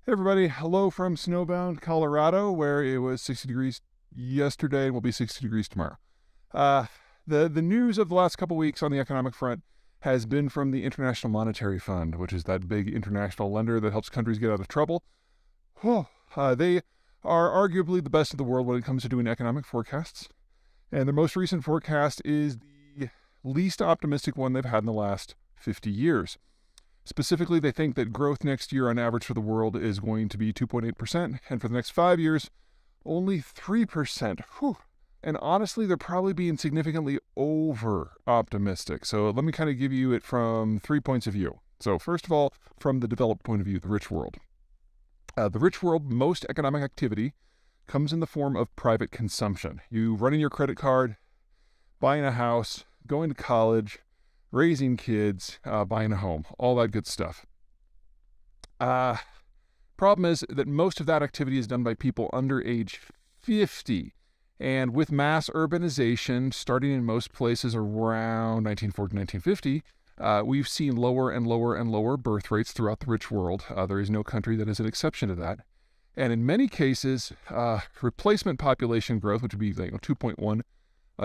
Hey everybody, hello from snowbound Colorado, where it was 60 degrees yesterday and will be 60 degrees tomorrow. Uh, the news of the last couple weeks on the economic front has been from the International Monetary Fund, which is that big international lender that helps countries get out of trouble. They are arguably the best in the world when it comes to doing economic forecasts, and their most recent forecast is the least optimistic one they've had in the last 50 years. Specifically, they think that growth next year on average for the world is going to be 2.8%, and for the next 5 years, only 3%. Whew. And honestly, they're probably being significantly over optimistic. So let me kind of give you it from 3 points of view. So, first of all, from the developed point of view, the rich world. The rich world, most economic activity comes in the form of private consumption. You running your credit card, buying a house, going to college, raising kids, buying a home, all that good stuff. Problem is that most of that activity is done by people under age 50. And with mass urbanization starting in most places around 1940, 1950, we've seen lower and lower and lower birth rates throughout the rich world. There is no country that is an exception to that. And in many cases, replacement population growth, which would be 2.1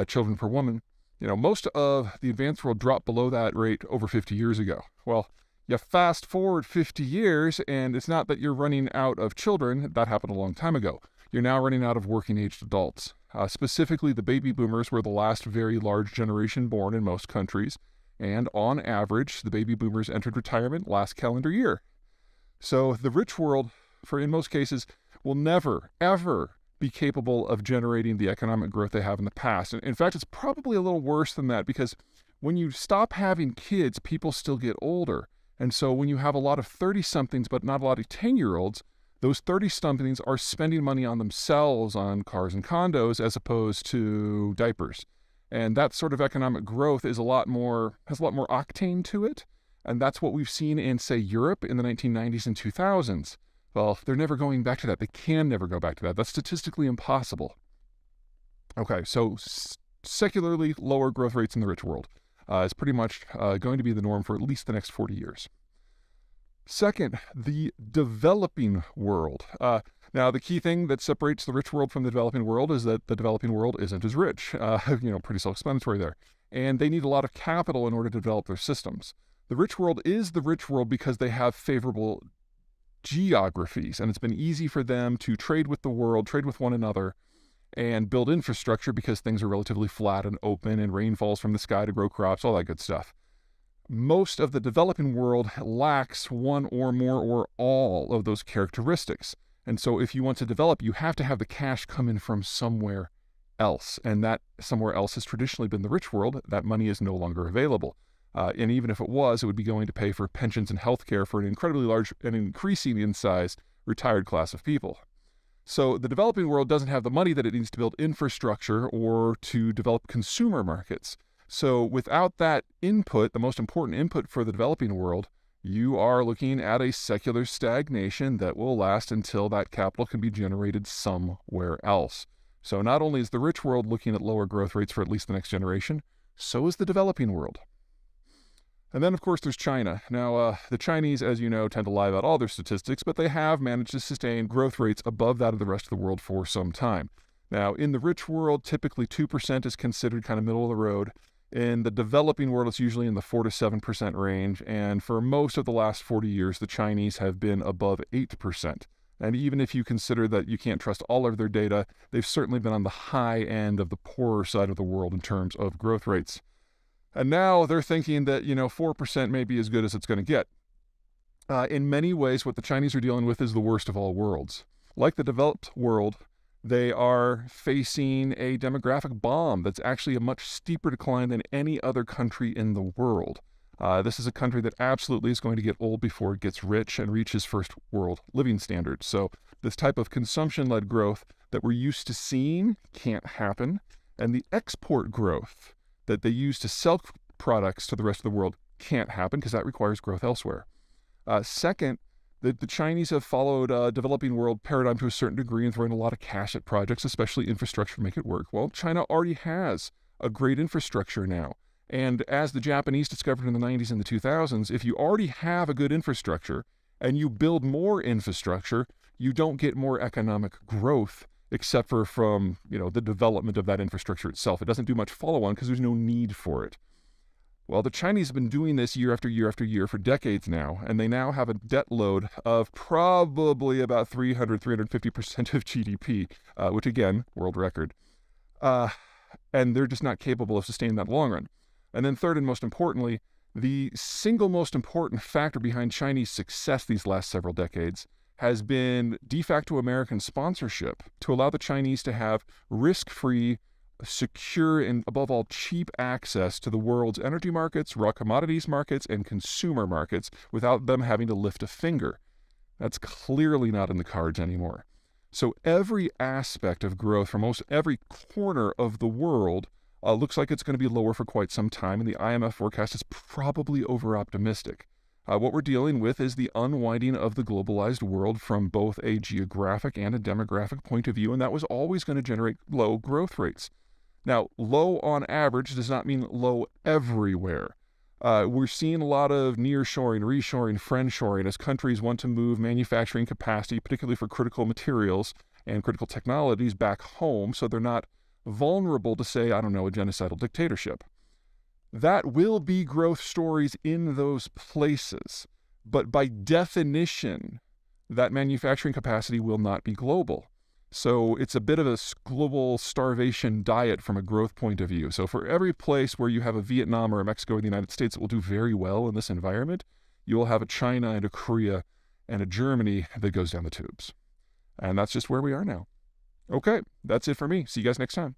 children per woman, most of the advanced world dropped below that rate over 50 years ago. Well, you fast forward 50 years, and it's not that you're running out of children. That happened a long time ago. You're now running out of working-aged adults. Specifically, the baby boomers were the last very large generation born in most countries, and on average, the baby boomers entered retirement last calendar year. So the rich world, in most cases, will never, ever be capable of generating the economic growth they have in the past. And in fact, it's probably a little worse than that, because when you stop having kids, people still get older. And so when you have a lot of 30-somethings but not a lot of 10-year-olds, those 30-somethings are spending money on themselves, on cars and condos, as opposed to diapers. And that sort of economic growth has a lot more octane to it. And that's what we've seen in, say, Europe in the 1990s and 2000s. Well, they're never going back to that. They can never go back to that. That's statistically impossible. Okay, so secularly lower growth rates in the rich world is pretty much going to be the norm for at least the next 40 years. Second, the developing world. Now, the key thing that separates the rich world from the developing world is that the developing world isn't as rich. Pretty self-explanatory there. And they need a lot of capital in order to develop their systems. The rich world is the rich world because they have favorable geographies, and it's been easy for them to trade with the world, trade with one another, and build infrastructure because things are relatively flat and open, and rain falls from the sky to grow crops, all that good stuff. Most of the developing world lacks one or more or all of those characteristics. And so if you want to develop, you have to have the cash come in from somewhere else. And that somewhere else has traditionally been the rich world. That money is no longer available. And even if it was, it would be going to pay for pensions and healthcare for an incredibly large and increasing in size retired class of people. So the developing world doesn't have the money that it needs to build infrastructure or to develop consumer markets. So without that input, the most important input for the developing world, you are looking at a secular stagnation that will last until that capital can be generated somewhere else. So not only is the rich world looking at lower growth rates for at least the next generation, so is the developing world. And then, of course, there's China. Now, the Chinese, as you know, tend to lie about all their statistics, but they have managed to sustain growth rates above that of the rest of the world for some time. Now, in the rich world, typically 2% is considered kind of middle of the road. In the developing world, it's usually in the 4 to 7% range. And for most of the last 40 years, the Chinese have been above 8%. And even if you consider that you can't trust all of their data, they've certainly been on the high end of the poorer side of the world in terms of growth rates. And now they're thinking that, 4% may be as good as it's going to get. In many ways, what the Chinese are dealing with is the worst of all worlds. Like the developed world, they are facing a demographic bomb that's actually a much steeper decline than any other country in the world. This is a country that absolutely is going to get old before it gets rich and reaches first world living standards. So this type of consumption-led growth that we're used to seeing can't happen. And the export growth that they use to sell products to the rest of the world can't happen because that requires growth elsewhere. Second, the Chinese have followed a developing world paradigm to a certain degree and throwing a lot of cash at projects, especially infrastructure, to make it work. Well, China already has a great infrastructure now. And as the Japanese discovered in the 90s and the 2000s, if you already have a good infrastructure and you build more infrastructure, you don't get more economic growth except for from, the development of that infrastructure itself. It doesn't do much follow-on because there's no need for it. Well, the Chinese have been doing this year after year after year for decades now, and they now have a debt load of probably about 350% of GDP, which again, world record. And they're just not capable of sustaining that in the long run. And then third and most importantly, the single most important factor behind Chinese success these last several decades has been de facto American sponsorship to allow the Chinese to have risk-free, secure, and above all, cheap access to the world's energy markets, raw commodities markets, and consumer markets without them having to lift a finger. That's clearly not in the cards anymore. So every aspect of growth from most every corner of the world looks like it's going to be lower for quite some time, and the IMF forecast is probably over-optimistic. What we're dealing with is the unwinding of the globalized world from both a geographic and a demographic point of view, and that was always going to generate low growth rates. Now, low on average does not mean low everywhere. We're seeing a lot of nearshoring, reshoring, friendshoring as countries want to move manufacturing capacity, particularly for critical materials and critical technologies, back home so they're not vulnerable to, say, a genocidal dictatorship. That will be growth stories in those places, but by definition, that manufacturing capacity will not be global. So it's a bit of a global starvation diet from a growth point of view. So for every place where you have a Vietnam or a Mexico or the United States that will do very well in this environment, you will have a China and a Korea and a Germany that goes down the tubes. And that's just where we are now. Okay, that's it for me. See you guys next time.